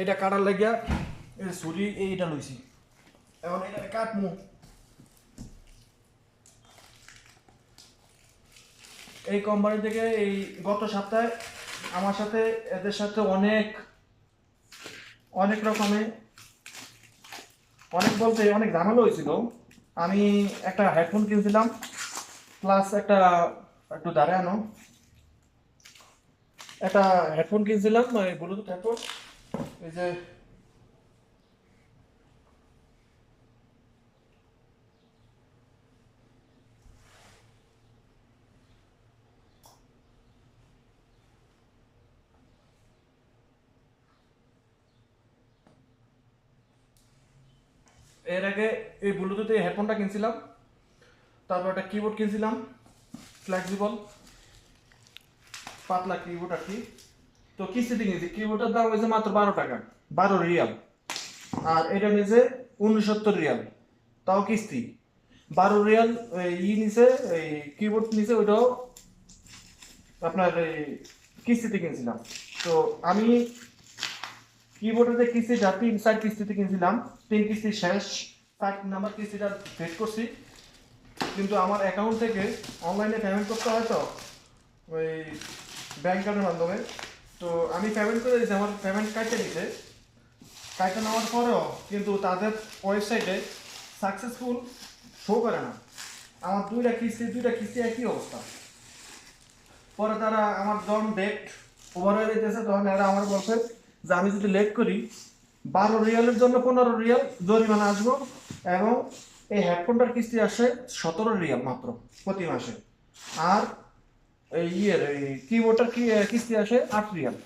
এটা কাটার লাগিয়া ছুরি এইটা লইছি, এখন এটা কাটমু। এই কোম্পানি থেকে এই গত সপ্তাহে আমার সাথে এদের সাথে অনেক রকমের অনেক বলতে অনেক ঝামেলা হয়েছিল। আমি একটা হেডফোন কিনছিলাম, প্লাস একটু দাঁড়ায় আনো, একটা হেডফোন কিনছিলাম, ব্লুটুথ হেডফোন। এই যে এর আগে এই ব্লুটুথ এই হেডফোনটা কিনছিলাম, তারপর একটা কিবোর্ড কিনছিলাম ফ্লেক্সিবল পাতলা কিবোর্ড আর কি। তো কিস্তিতে কিনছি, কিবোর্ডের দাম হয়েছে মাত্র 12 টাকা, 12 রিয়াল। আর এটা নিয়েছে 69 রিয়াল, তাও কিস্তি। 12 রিয়াল নিচে, এই কিবোর্ড নিচে, ওইটাও আপনার এই কিস্তিতে কিনছিলাম। তো আমি কিবোর্ডের কিস্তিটা 3-4 কিস্তিতে কিনছিলাম, 3 কিস্তি শেষ, 4 নাম্বার কিস্তিটা পেড করছি। কিন্তু আমার অ্যাকাউন্ট থেকে অনলাইনে পেমেন্ট করতে হয়, তো ওই ব্যাংক কার্ডের মাধ্যমে। তো আমি পেমেন্ট করে দিয়েছি, আমার পেমেন্ট কাটতে দিতে, কাটতে নেওয়ার পরেও কিন্তু তাদের ওয়েবসাইটে সাকসেসফুল শো করে না। আমার দুইটা কিস্তি একই অবস্থা। পরে তারা আমার যখন ডেট ওভার হয়ে যেতেছে, তখন এরা আমার বলছে যে আমি যদি লেট করি 12 রিয়ালের জন্য 15 রিয়াল জরিমানা আসবো, এবং এই হেডফোনটার কিস্তি আসে 17 রিয়াল মাত্র প্রতি মাসে। আর এই কিবোর্ডটার কিস্তি আসে 8 রিয়াল।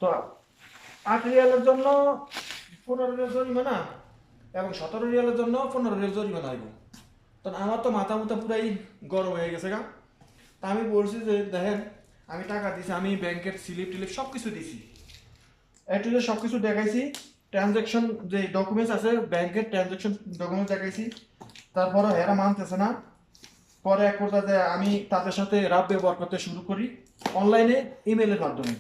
তো 8 রিয়ালের জন্য 15 রিয়াল জরিমানা, এবং 17 রিয়ালের জন্য 15 রিয়াল জরিমানা আসবো। তো আমার তো মাথা পুরাই গরম হয়ে গেছে গা। তা আমি বলছি যে দেখেন, আমি টাকা দিছি, আমি ব্যাংকের স্লিপ টিলিপ সব কিছু দিছি, একটু যে সব কিছু দেখাইছি, ট্রানজ্যাকশন যে ডকুমেন্টস আছে ব্যাংকের ট্রানজ্যাকশন ডকুমেন্টস দেখাইছি, তারপরে এরা মানতেছে না। পরে এক পর্যায়ে আমি তাদের সাথে রাব ব্যবহার করতে শুরু করি অনলাইনে, ইমেলের মাধ্যমে।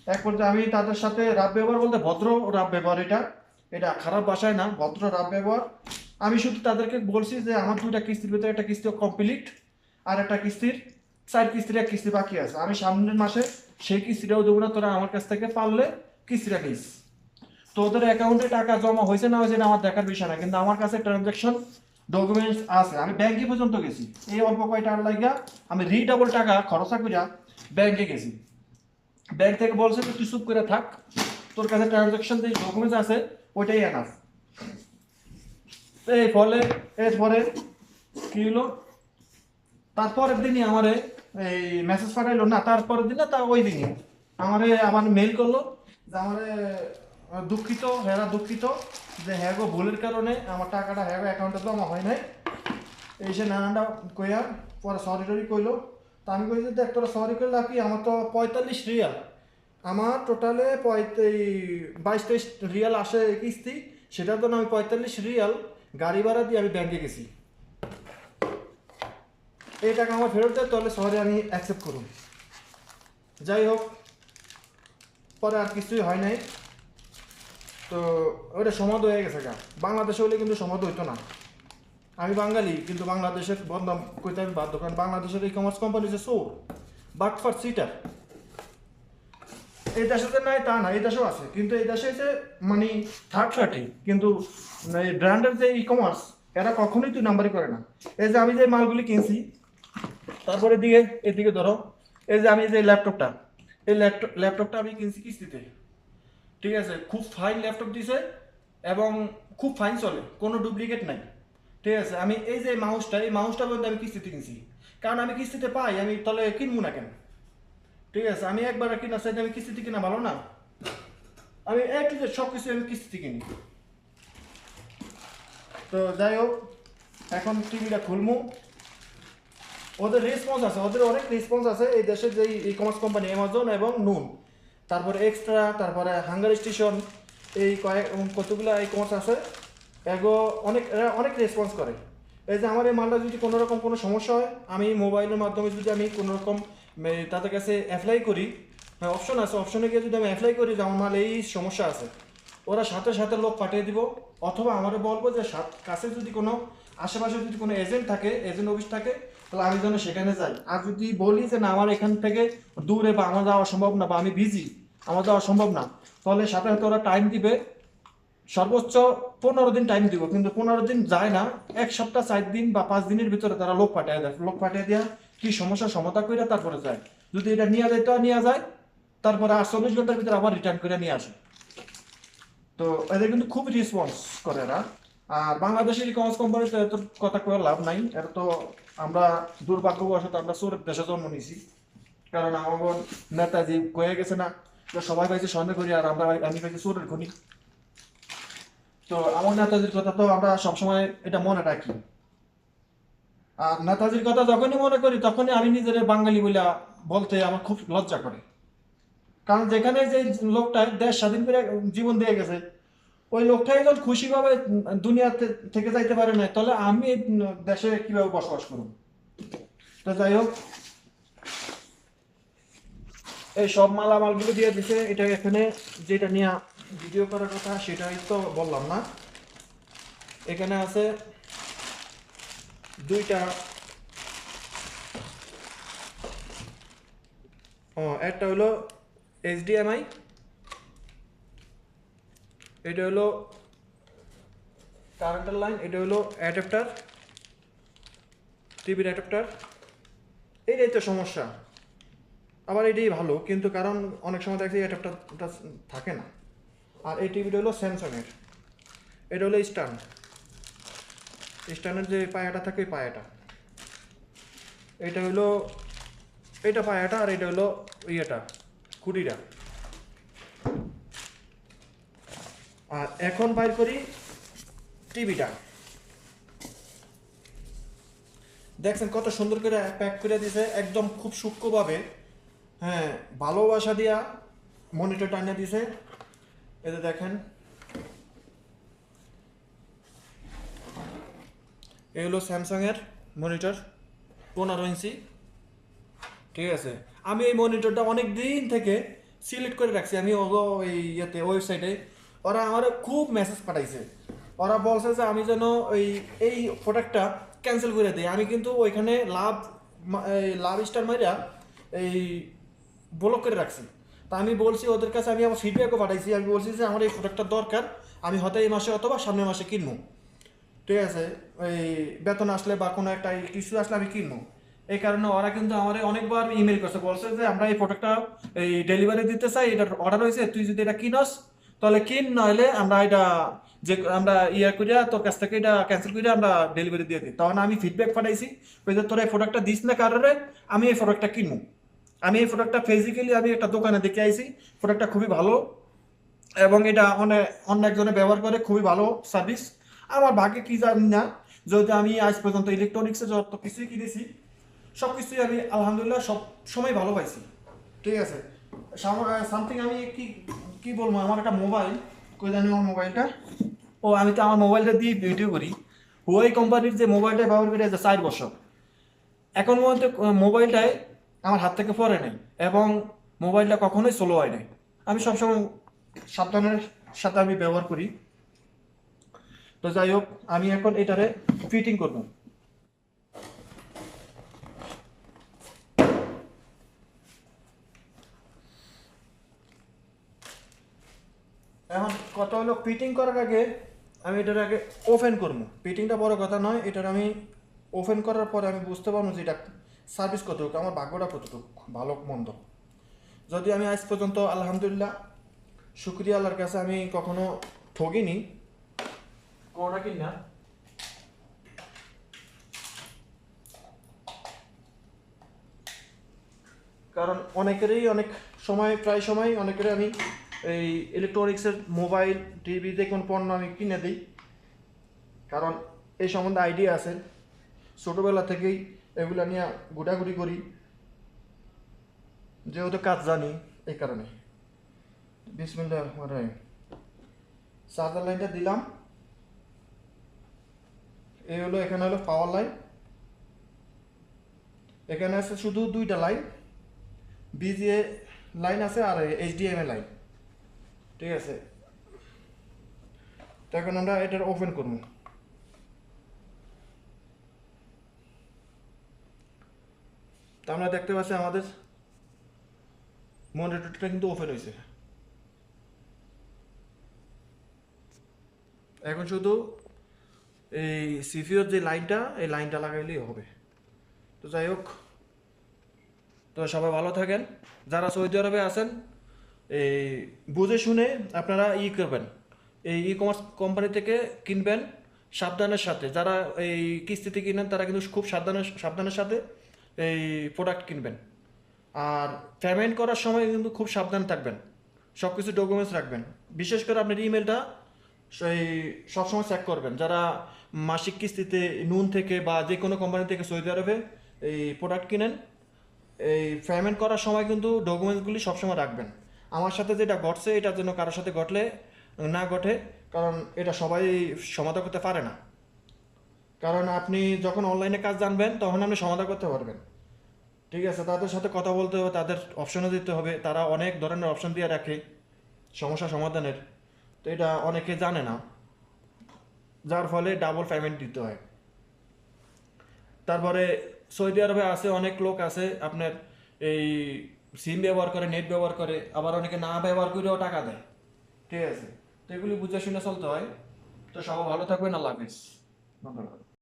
এক পর্যায়ে আমি তাদের সাথে রাব ব্যবহার বলতে ভদ্র রাব ব্যবহার, এটা খারাপ ভাষায় না, ভদ্র রাব ব্যবহার। আমি শুধু তাদেরকে বলছি যে আমার 2টা কিস্তির ভিতরে একটা কিস্তি কমপ্লিট, আর একটা কিস্তির 4 কিস্তির এক কিস্তি বাকি আছে, আমি সামনের মাসে সেই কিস্তিটাও দেবো না, তোরা আমার কাছ থেকে পারলে কিস্তিটা নিস। তো ওদের অ্যাকাউন্টে টাকা জমা হয়েছে না হয়েছে আমার দেখার বিষয় না, কিন্তু আমার কাছে ট্রানজ্যাকশন ডকুমেন্টস আছে, আমি ব্যাংকে পর্যন্ত গেছি। এই অল্প কয় টাকা লাগিয়া আমি রিডাবল টাকা খরচা করিয়া ব্যাংকে গেছি। ব্যাংক থেকে বলছে যে তুই চুপ করে থাক, তোর কাছে ট্রানজ্যাকশন যে ডকুমেন্টস আছে ওইটাই এনাফ। এই ফলে এরপরে কি হলো, তারপরের দিনই আমারে এই মেসেজ পাঠাইলো, না তারপরের দিন না, তার ওই দিনই আমারে আবার মেইল করলো যে আমারে দুঃখিত, হেরা দুঃখিত যে হ্যাঁ গো ভুলের কারণে আমার টাকাটা হ্যাঁ অ্যাকাউন্টে জমা হয় নাই, এই সে নানানটা কইয়া পরে সরি টরি কইলো। তা আমি কইছি দেখ তোরা সরি করলে কি, আমার তো 45 রিয়াল, আমার টোটালে 22-23 রিয়াল আসে কিস্তি, সেটার জন্য আমি 45 রিয়াল গাড়ি ভাড়া দিয়ে আমি ব্যাংকে গেছি। এই টাকা আমার ফেরত দেয়, তাহলে সরি আমি অ্যাকসেপ্ট করুন। যাই হোক, পরে আর কিছুই হয় নাই। তো ওটা সমাধ হয়ে গেছে গা। বাংলাদেশে হলে কিন্তু সমাধ হইতো না। আমি বাঙালি, কিন্তু বাংলাদেশের বদনাম কইতে আমি বাধ্য, কারণ বাংলাদেশের ই কমার্স কোম্পানি যে সোর বাটফার সিটার। এই দেশে নাই তা না, এই দেশেও আছে, কিন্তু এই দেশে যে মানে থার্ড পার্টি, কিন্তু এই ব্র্যান্ডের যে ই কমার্স এরা কখনোই তুই নাম্বারই করে না। এই যে আমি যে মালগুলি কিনছি, তারপরে এদিকে ধরো, এই যে আমি যে ল্যাপটপটা, এই ল্যাপটপটা আমি কিনছি কিস্তিতে, ঠিক আছে, খুব ফাইন ল্যাপটপ দিছে এবং খুব ফাইন চলে, কোনো ডুপ্লিকেট নাই, ঠিক আছে। আমি এই যে এই মাউসটা পর্যন্ত আমি কিস্তিতে কিনছি, কারণ আমি কিস্তিতে পাই, আমি তাহলে কিনবো না কেন, ঠিক আছে। আমি একবার কিনা চাইতে আমি কিস্তিতে কিনা ভালো না, আমি একটু যে সব কিছু আমি কিস্তিতে কিনি। তো যাই হোক, এখন টিভিটা খুলমু। ওদের রেসপন্স আছে, ওদের অনেক রেসপন্স আছে এই দেশের যে ই কমার্স কোম্পানি অ্যামাজন এবং নুন, তারপরে এক্সট্রা, তারপরে হাঙ্গার স্টেশন, এই কতগুলো ই কমার্স আছে, এগো অনেক রেসপন্স করে। এই যে আমার এই মালটা যদি কোনো রকম কোনো সমস্যা হয়, আমি মোবাইলের মাধ্যমে যদি আমি কোনো রকম তাদের কাছে অ্যাপ্লাই করি, হ্যাঁ অপশন আছে, অপশনে গিয়ে যদি আমি অ্যাপ্লাই করি যে আমার মাল এই সমস্যা আছে, ওরা সাথে সাথে লোক পাঠিয়ে দিব। অথবা আমাদের বলবো যে কাছে যদি কোনো আশেপাশে যদি কোনো এজেন্ট থাকে, এজেন্ট অফিস থাকে, তাহলে আমি যেন সেখানে যাই। আর যদি বলি যে না আমার এখান থেকে দূরে বা আমার যাওয়া সম্ভব না বা আমি বিজি, আমার যাওয়া সম্ভব না, তাহলে সাথে সাথে ওরা টাইম দিবে, সর্বোচ্চ 15 দিন টাইম দিব। কিন্তু 15 দিন যায় না, 1 সপ্তাহ 4 দিন বা 5 দিনের ভিতরে তারা লোক পাঠিয়ে দেয়। লোক পাঠিয়ে দেওয়া কি সমস্যার সমাধান করে তারপরে যায়। যদি এটা নিয়ে যায় তো নিয়ে যায়, তারপরে 48 ঘন্টার ভিতরে আবার রিটার্ন করে নিয়ে আসে। তো এদের কিন্তু খুব রেসপন্স করে এরা। আর বাংলাদেশের ই কমার্স কোম্পানিতে এত কথা কয়ে লাভ নাই, এটা তো আমরা দুর্ভাগ্যবশত আমরা চোরের দেশে জন্ম নিয়েছি। কারণ আমার নেতাজি কয়ে গেছে না যে সবাই পাইছে সন্দেহ করি আর আমি পাইছি চোরের খনি। তো আমার নেতাজির কথা তো আমরা সবসময় এটা মনে রাখি। আর নেতাজির কথা যখনই মনে করি তখনই আমি নিজের বাঙালি বলে বলতে আমার খুব লজ্জা করে। কারণ যেখানে যে লোকটা দেশ স্বাধীন করে জীবন দিয়ে গেছে, ওই লোকটাই যখন খুশিভাবে দুনিয়া থেকে যাইতে পারে না, তাহলে আমি এই দেশে কিভাবে বসবাস করব? তো যাই হোক, এই সব মালামালগুলো দিয়ে দিছে। এটা এখানে যেটা নিয়ে ভিডিও করার কথা সেটাই তো বললাম না। এখানে আছে দুইটা, একটা হলো HDMI, এটা হলো কারেন্টের লাইন, এটা হলো অ্যাডাপ্টার, টিভির অ্যাডাপ্টার। এইটাই তো সমস্যা। আবার এটাই ভালো, কিন্তু কারণ অনেক সময় দেখছি অ্যাডাপ্টারটা থাকে না। আর এই টিভিটা হলো স্যামসাংয়ের, এটা হলো স্ট্যান্ডের যে পায়াটা থাকে ওই পায়াটা, এটা হলো এটা পায়াটা, আর এটা হলো ইয়েটা খুঁটিটা। আর এখন বাইর করি টিভিটা। দেখছেন কত সুন্দর করে প্যাক করে দিয়েছে, একদম খুব সূক্ষ্মভাবে। হ্যাঁ, ভালোবাসা দিয়া মনিটর টানিয়ে দিয়েছে। এতে দেখেন, এই হলো স্যামসাংয়ের মনিটর, 15 ইঞ্চি। ঠিক আছে, আমি এই মনিটরটা অনেক দিন থেকে সিলেক্ট করে রাখছি। আমি ওই ইয়েতে ওয়েবসাইটে ওরা আমার খুব মেসেজ পাঠাইছে। ওরা বলছে যে আমি যেন এই প্রোডাক্টটা ক্যান্সেল করে দিই। আমি কিন্তু ওইখানে লাভ স্টার মাইরা এই ব্লক করে রাখছি। তা আমি বলছি ওদের কাছে, আমি আমার ফিডব্যাকও পাঠাইছি। আমি বলছি যে আমার এই প্রোডাক্টটা দরকার, আমি হয়তো এই মাসে অথবা সামনের মাসে কিনবো। ঠিক আছে, ওই বেতন আসলে বা কোনো একটা কিছু আসলে আমি কিনবো। এই কারণে ওরা কিন্তু আমার অনেকবার ইমেল করছে, বলছে যে আমরা এই প্রোডাক্টটা এই ডেলিভারি দিতে চাই, এটার অর্ডার হয়েছে, তুই যদি এটা কিনস তাহলে কিন, নইলে আমরা এটা যে আমরা করিয়া তোর কাছ থেকে এটা ক্যান্সেল করে আমরা ডেলিভারি দিয়ে দিই। তখন আমি ফিডব্যাক পাঠাইছি যে তোরা এই প্রোডাক্টটা দিস না কারণে আমি এই প্রোডাক্টটা কিনবো। আমি এই প্রোডাক্টটা ফিজিক্যালি আমি একটা দোকানে দেখে আইছি, প্রোডাক্টটা খুবই ভালো এবং এটা অন্য একজনে ব্যবহার করে, খুবই ভালো সার্ভিস। আমার ভাগ্যে কি জানি না, যদি আমি আজ পর্যন্ত ইলেকট্রনিক্সে যত কিছুই কিনেছি সব কিছুই আমি আলহামদুলিল্লাহ সব সময় ভালো পাইছি। ঠিক আছে, সামথিং আমি কি কি বলবো, আমার একটা মোবাইল, কই জানি আমার মোবাইলটা, আমি তো আমার মোবাইলটা দিয়ে ভিডিও করি। হুয়াই কোম্পানির যে মোবাইলটা ব্যবহার করে যে 4 বছর, এখন পর্যন্ত মোবাইলটায় আমার হাত থেকে পড়ে নাই এবং মোবাইলটা কখনোই স্লো হয় নাই। আমি সবসময় সাবধানের সাথে আমি ব্যবহার করি। তো যাই হোক, আমি এখন এটারে ফিটিং করব। এখন কথা হলো, ফিটিং করার আগে আমি এটার আগে ওপেন করবো। ফিটিংটা বড় কথা নয়, এটার আমি ওপেন করার পরে আমি বুঝতে পারবো যে এটা সার্ভিস কতটুকু, আমার ভাগ্যটা কতটুকু ভালো মন্দ। যদি আমি আজ পর্যন্ত আলহামদুলিল্লাহ শুক্রিয়া আল্লাহর কাছে আমি কখনো ঠকিনি কোনটা কিনা। কারণ অনেকেরই অনেক সময়, প্রায় সময় অনেকেরই আমি এই ইলেকট্রনিক্সের মোবাইল টিভি যে কোনো পণ্য আমি কিনে দিই, কারণ এই সম্বন্ধে আইডিয়া আছে, ছোটোবেলা থেকেই এগুলো নিয়ে ঘোরাঘুরি করি, যেহেতু কাজ জানি এই কারণে। বিসমিল্লাহির রহমানির রহিম। চার্জার লাইনটা দিলাম, এই হলো, এখানে হলো পাওয়ার লাইন, এখানে আছে শুধু 2টা লাইন, বিজিএ লাইন আছে আর এইচডিএমআই লাইন, ঠিক আছে। তো এখন আমরা এটার ওপেন করব। তো আমরা দেখতে পাচ্ছি আমাদের মনিটরটা কিন্তু ওপেন হয়েছে। এখন শুধু এই সিপিইউর যে লাইনটা, এই লাইনটা লাগাইলেই হবে। তো যাই হোক, তো সবাই ভালো থাকেন। যারা সৌদি আরবে আছেন, এই বুঝে শুনে আপনারা করবেন, এই ই কমার্স কোম্পানি থেকে কিনবেন সাবধানের সাথে। যারা এই কিস্তিতে কিনেন তারা কিন্তু খুব সাবধানের সাথে এই প্রোডাক্ট কিনবেন। আর পেমেন্ট করার সময় কিন্তু খুব সাবধান থাকবেন, সব কিছু ডকুমেন্টস রাখবেন। বিশেষ করে আপনার ইমেলটা সেই সবসময় চেক করবেন। যারা মাসিক কিস্তিতে নুন থেকে বা যে কোনো কোম্পানি থেকে সৌদি আরবে এই প্রোডাক্ট কিনেন, এই পেমেন্ট করার সময় কিন্তু ডকুমেন্টসগুলি সবসময় রাখবেন। আমার সাথে যেটা ঘটছে, এটার জন্য কারোর সাথে ঘটলে না ঘটে, কারণ এটা সবাই সমাধান করতে পারে না। কারণ আপনি যখন অনলাইনে কাজ জানবেন তখন আপনি সমাধান করতে পারবেন, ঠিক আছে। তাদের সাথে কথা বলতে হবে, তাদের অপশনও দিতে হবে। তারা অনেক ধরনের অপশন দিয়ে রাখে সমস্যা সমাধানের, তো এটা অনেকে জানে না, যার ফলে ডাবল পেমেন্ট দিতে হয়। তারপরে সৌদি আরবে আছে অনেক লোক আছে আপনার এই সিম ব্যবহার করে, নেট ব্যবহার করে, আবার অনেকে না ব্যবহার করেও টাকা দেয়, ঠিক আছে। তো এগুলি বুঝে শুনে চলতে হয়। তো সবাই ভালো থাকবেন, আল্লাহ হাফিজ, ধন্যবাদ।